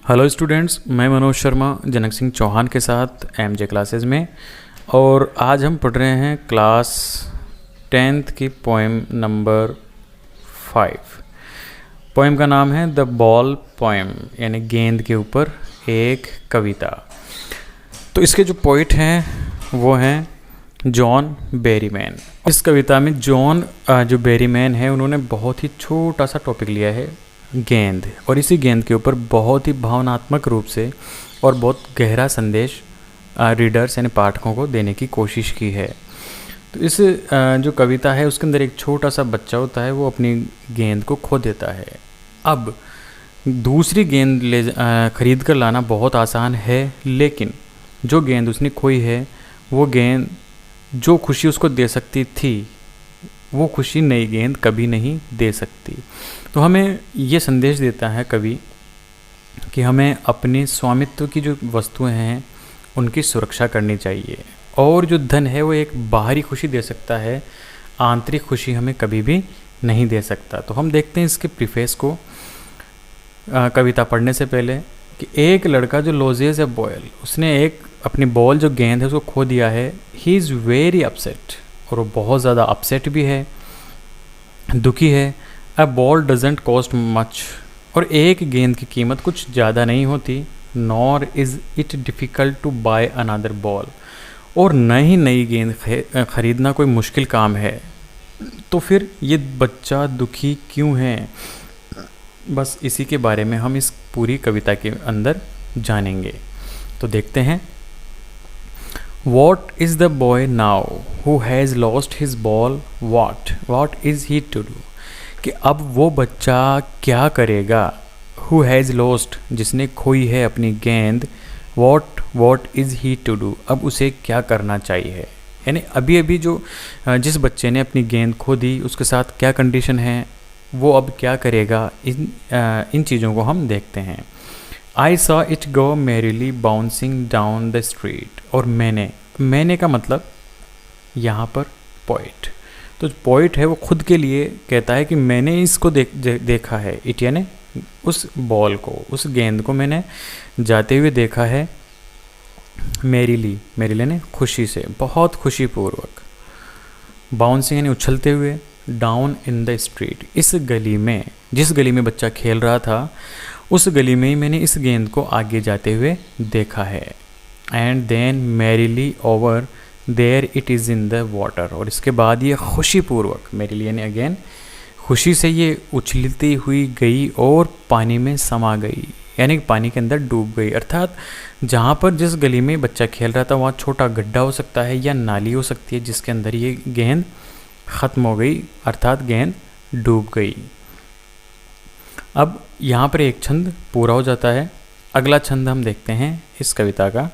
Hello students, मैं मनोज शर्मा जनक सिंह चौहान के साथ एमजे क्लासेस में। और आज हम पढ़ रहे हैं क्लास 10th की पोएम नंबर 5। पोएम का नाम है द बॉल पोएम, यानी गेंद के ऊपर एक कविता। तो इसके जो पोइट हैं वो हैं जॉन बेरीमैन। इस कविता में जॉन जो बेरीमैन है उन्होंने बहुत ही छोटा सा टॉपिक लिया है, गेंद, और इसी गेंद के ऊपर बहुत ही भावनात्मक रूप से और बहुत गहरा संदेश रीडर्स यानी पाठकों को देने की कोशिश की है। तो इस जो कविता है उसके अंदर एक छोटा सा बच्चा होता है, वो अपनी गेंद को खो देता है। अब दूसरी गेंद खरीद कर लाना बहुत आसान है, लेकिन जो गेंद उसने खोई है वो गेंद जो खुशी उसको दे सकती थी वो खुशी नई गेंद कभी नहीं दे सकती। तो हमें ये संदेश देता है कवि कि हमें अपने स्वामित्व की जो वस्तुएं हैं उनकी सुरक्षा करनी चाहिए। और जो धन है वो एक बाहरी खुशी दे सकता है, आंतरिक खुशी हमें कभी भी नहीं दे सकता। तो हम देखते हैं इसके प्रीफेस को कविता पढ़ने से पहले कि एक लड़का जो लॉजेज ए बॉयल, उसने एक अपनी बॉल जो गेंद है उसको खो दिया है। ही इज़ वेरी अपसेट, और वो बहुत ज़्यादा अपसेट भी है, दुखी है। A ball doesn't cost much, और एक गेंद की कीमत कुछ ज़्यादा नहीं होती। Nor is it difficult to buy another ball, और न ही नई गेंद खरीदना कोई मुश्किल काम है। तो फिर ये बच्चा दुखी क्यों है, बस इसी के बारे में हम इस पूरी कविता के अंदर जानेंगे। तो देखते हैं। What is the boy now who has lost his ball? What is he to do? कि अब वो बच्चा क्या करेगा। Who has lost, जिसने खोई है अपनी गेंद। What is he to do? अब उसे क्या करना चाहिए। यानी अभी अभी जिस बच्चे ने अपनी गेंद खो दी उसके साथ क्या कंडीशन है, वो अब क्या करेगा। इन चीज़ों को हम देखते हैं। I saw it go merrily bouncing down the street, और मैंने का मतलब यहाँ पर पोइट। तो पोइट है वो खुद के लिए कहता है कि मैंने इसको देखा है। इट यानी उस बॉल को, उस गेंद को मैंने जाते हुए देखा है। मेरीली यानी खुशी से, बहुत खुशीपूर्वक। बाउंसिंग यानी उछलते हुए। डाउन इन द स्ट्रीट, इस गली में, जिस गली में बच्चा खेल रहा था उस गली में ही मैंने इस गेंद को आगे जाते हुए देखा है। And then merrily over there it is in the water, और इसके बाद ये खुशीपूर्वक, मैरीली यानी अगेन खुशी से ये उछलती हुई गई और पानी में समा गई, यानी पानी के अंदर डूब गई। अर्थात जहाँ पर जिस गली में बच्चा खेल रहा था वहाँ छोटा गड्ढा हो सकता है या नाली हो सकती है जिसके अंदर ये गेंद ख़त्म हो गई, अर्थात गेंद डूब गई। अब यहाँ पर एक छंद पूरा हो जाता है। अगला छंद हम देखते हैं इस कविता का।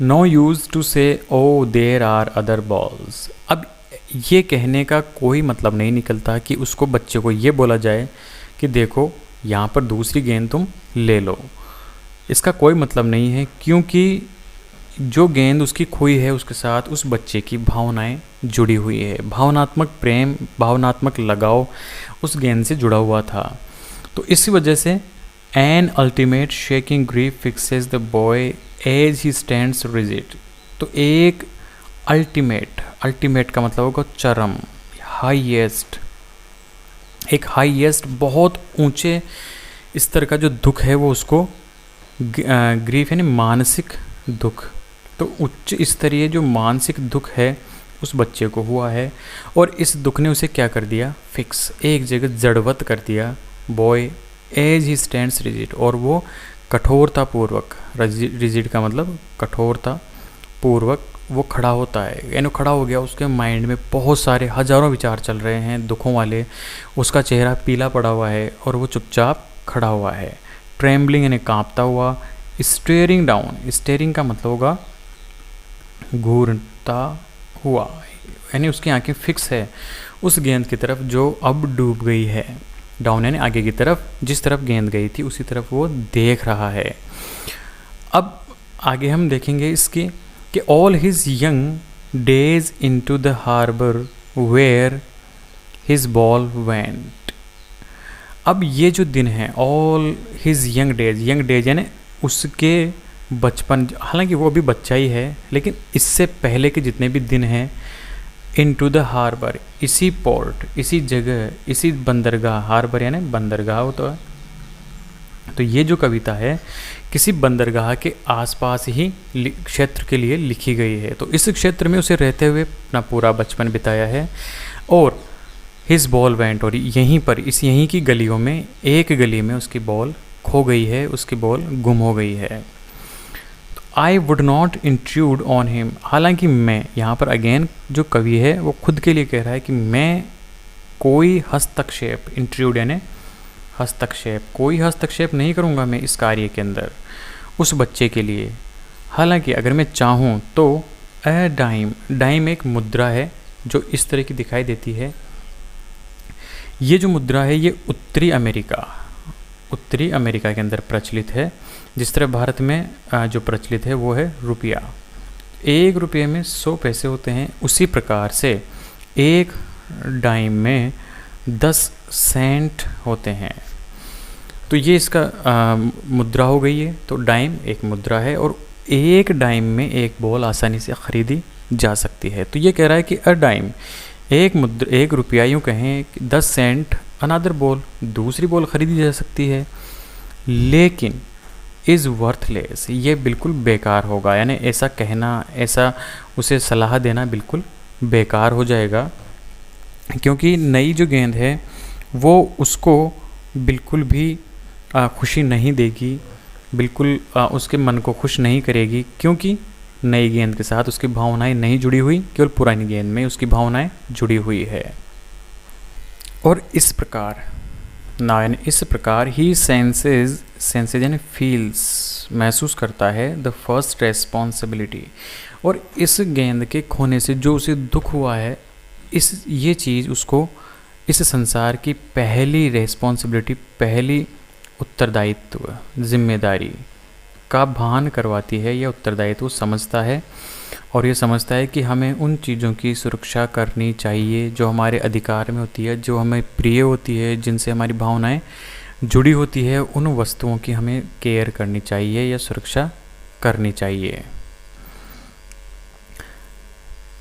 नो यूज़ टू से ओ देर आर अदर बॉल्स। अब ये कहने का कोई मतलब नहीं निकलता कि उसको, बच्चे को ये बोला जाए कि देखो यहाँ पर दूसरी गेंद तुम ले लो। इसका कोई मतलब नहीं है, क्योंकि जो गेंद उसकी खोई है उसके साथ उस बच्चे की भावनाएं जुड़ी हुई है। भावनात्मक प्रेम, भावनात्मक लगाव उस गेंद से जुड़ा हुआ था। तो इसी वजह से an ultimate shaking grief fixes the boy as he stands rigid. तो एक अल्टीमेट का मतलब होगा चरम, हाईएस्ट, एक हाईएस्ट बहुत ऊंचे स्तर का जो दुख है वो उसको, ग्रीफ यानी मानसिक दुख, तो उच्च स्तरीय जो मानसिक दुख है उस बच्चे को हुआ है। और इस दुख ने उसे क्या कर दिया, फिक्स, एक जगह जड़वत कर दिया। Boy as he stands rigid, और वो कठोरतापूर्वक, रिजिड का मतलब कठोरतापूर्वक वो खड़ा होता है, यानी खड़ा हो गया। उसके माइंड में बहुत सारे हजारों विचार चल रहे हैं दुखों वाले। उसका चेहरा पीला पड़ा हुआ है और वो चुपचाप खड़ा हुआ है। ट्रेम्बलिंग यानी कांपता हुआ। स्टेयरिंग डाउन, स्टेयरिंग का मतलब होगा घूरता हुआ, यानी उसकी आंखें फिक्स है उस गेंद की तरफ जो अब डूब गई है। डाउन यानी आगे की तरफ, जिस तरफ गेंद गई थी उसी तरफ वो देख रहा है। अब आगे हम देखेंगे इसकी कि all his young days into the harbour where his ball went. अब ये जो दिन है, ऑल हिज यंग डेज यानी उसके बचपन, हालांकि वो अभी बच्चा ही है, लेकिन इससे पहले के जितने भी दिन हैं, इन टू द हार्बर, इसी पोर्ट, इसी जगह, इसी बंदरगाह, हार्बर यानी बंदरगाह होता है। तो ये जो कविता है किसी बंदरगाह के आसपास ही क्षेत्र के लिए लिखी गई है। तो इस क्षेत्र में उसे रहते हुए अपना पूरा बचपन बिताया है। और हिज बॉल वेंट, और यहीं पर यहीं की गलियों में एक गली में उसकी बॉल खो गई है, उसकी बॉल गुम हो गई है। I would not intrude on him, हालांकि मैं, यहाँ पर अगेन जो कवि है वो खुद के लिए कह रहा है कि मैं कोई हस्तक्षेप, इंट्रूड यानी हस्तक्षेप, कोई हस्तक्षेप नहीं करूँगा मैं इस कार्य के अंदर उस बच्चे के लिए। हालांकि अगर मैं चाहूँ तो ए डाइम, डाइम एक मुद्रा है जो इस तरह की दिखाई देती है। ये जो मुद्रा है ये उत्तरी अमेरिका के अंदर प्रचलित है। जिस तरह भारत में जो प्रचलित है वो है रुपया, 1 रुपये में 100 पैसे होते हैं, उसी प्रकार से एक डाइम में 10 सेंट होते हैं। तो ये इसका मुद्रा हो गई है। तो डाइम एक मुद्रा है और एक डाइम में एक बॉल आसानी से ख़रीदी जा सकती है। तो ये कह रहा है कि अ डाइम, एक रुपया, यूँ कहें 10 सेंट, अनदर बॉल, दूसरी बॉल ख़रीदी जा सकती है, लेकिन इज़ वर्थलेस, ये बिल्कुल बेकार होगा। यानी ऐसा कहना, ऐसा उसे सलाह देना बिल्कुल बेकार हो जाएगा, क्योंकि नई जो गेंद है वो उसको बिल्कुल भी खुशी नहीं देगी, बिल्कुल उसके मन को खुश नहीं करेगी, क्योंकि नई गेंद के साथ उसकी भावनाएं नहीं जुड़ी हुई, केवल पुरानी गेंद में उसकी भावनाएं जुड़ी हुई है। और इस प्रकार ही सेंसेज यानी फील्स, महसूस करता है द फर्स्ट रेस्पॉन्सिबिलिटी, और इस गेंद के खोने से जो उसे दुख हुआ है, ये चीज़ उसको इस संसार की पहली रेस्पॉन्सिबिलिटी, पहली उत्तरदायित्व, जिम्मेदारी का भान करवाती है। यह उत्तरदायित्व वो समझता है, और ये समझता है कि हमें उन चीज़ों की सुरक्षा करनी चाहिए जो हमारे अधिकार में होती है, जो हमें प्रिय होती है, जिनसे हमारी भावनाएं जुड़ी होती है। उन वस्तुओं की हमें केयर करनी चाहिए या सुरक्षा करनी चाहिए।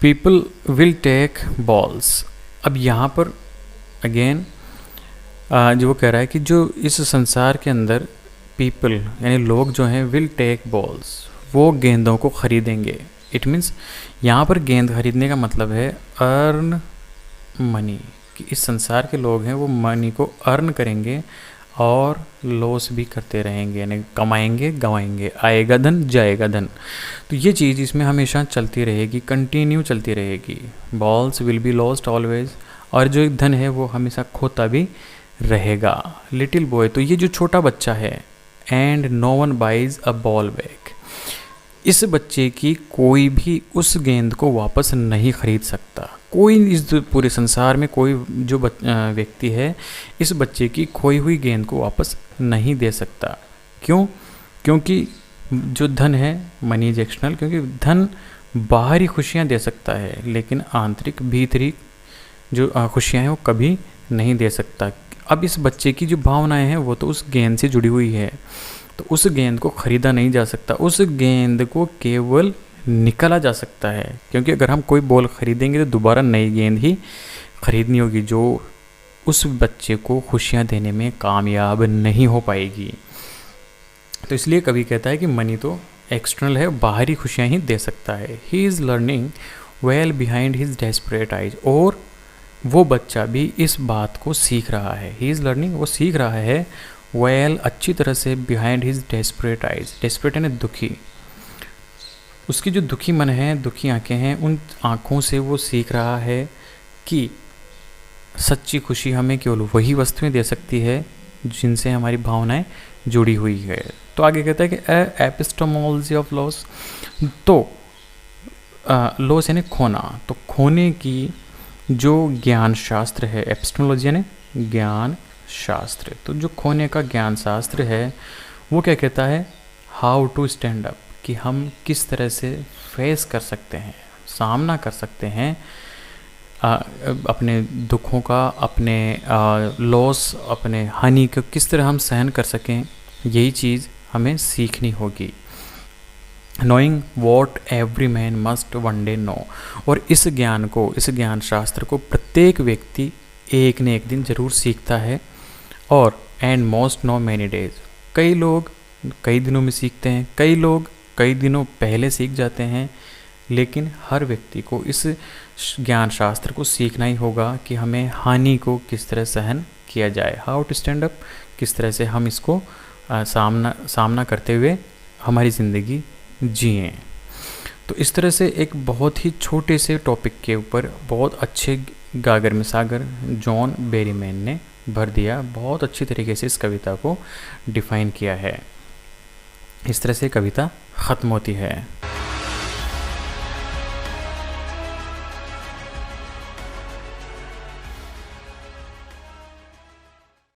पीपल विल टेक बॉल्स, अब यहाँ पर अगेन जो वो कह रहा है कि जो इस संसार के अंदर पीपल यानी लोग जो हैं, विल टेक बॉल्स, वो गेंदों को ख़रीदेंगे। इट मीन्स यहाँ पर गेंद खरीदने का मतलब है अर्न मनी, कि इस संसार के लोग हैं वो मनी को अर्न करेंगे और लॉस भी करते रहेंगे, यानी कमाएंगे गंवाएंगे, आएगा धन जाएगा धन। तो ये चीज़ इसमें हमेशा चलती रहेगी, कंटिन्यू चलती रहेगी। Balls will be lost always, और जो धन है वो हमेशा खोता भी रहेगा। लिटिल बॉय, तो ये जो छोटा बच्चा है, and no one buys a ball back, इस बच्चे की कोई भी उस गेंद को वापस नहीं खरीद सकता। कोई इस पूरे संसार में कोई जो व्यक्ति है इस बच्चे की खोई हुई गेंद को वापस नहीं दे सकता। क्यों? क्योंकि जो धन है, मनी इज एक्सटर्नल, क्योंकि धन बाहरी खुशियाँ दे सकता है, लेकिन आंतरिक भीतरी जो खुशियाँ हैं वो कभी नहीं दे सकता। अब इस बच्चे की जो भावनाएं हैं वो तो उस गेंद से जुड़ी हुई है, तो उस गेंद को ख़रीदा नहीं जा सकता, उस गेंद को केवल निकाला जा सकता है। क्योंकि अगर हम कोई बॉल ख़रीदेंगे तो दोबारा नई गेंद ही ख़रीदनी होगी, जो उस बच्चे को खुशियाँ देने में कामयाब नहीं हो पाएगी। तो इसलिए कवि कहता है कि मनी तो एक्सटर्नल है, बाहरी खुशियाँ ही दे सकता है। He is learning well behind his desperate eyes, और वो बच्चा भी इस बात को सीख रहा है। ही इज़ लर्निंग, वो सीख रहा है वेल, अच्छी तरह से, behind his desperate eyes, desperate यानी दुखी, उसकी जो दुखी मन है, दुखी आंखें हैं, उन आँखों से वो सीख रहा है कि सच्ची खुशी हमें केवल वही वस्तुएं दे सकती है जिनसे हमारी भावनाएं जुड़ी हुई है। तो आगे कहता है कि एपिस्टेमोलॉजी ऑफ लॉस, तो लॉस यानी खोना, तो खोने की जो ज्ञान शास्त्र है, एपिस्टेमोलॉजी यानी ज्ञान शास्त्र, तो जो खोने का ज्ञान शास्त्र है वो क्या कहता है, हाउ टू स्टैंड अप, कि हम किस तरह से फेस कर सकते हैं, सामना कर सकते हैं अपने दुखों का, अपने लॉस, अपने हानि को किस तरह हम सहन कर सकें, यही चीज़ हमें सीखनी होगी। Knowing what every man must one day know. और इस ज्ञान को, इस ज्ञान शास्त्र को प्रत्येक व्यक्ति एक न एक दिन ज़रूर सीखता है। और and most know many days, कई लोग कई दिनों में सीखते हैं, कई लोग कई दिनों पहले सीख जाते हैं, लेकिन हर व्यक्ति को इस ज्ञान शास्त्र को सीखना ही होगा कि हमें हानि को किस तरह सहन किया जाए, हाउ टू स्टैंड अप, किस तरह से हम इसको सामना करते हुए हमारी ज़िंदगी जिएं। तो इस तरह से एक बहुत ही छोटे से टॉपिक के ऊपर बहुत अच्छे गागर में सागर जॉन बेरीमैन ने भर दिया, बहुत अच्छी तरीके से इस कविता को डिफाइन किया है। इस तरह से कविता ख़त्म होती है।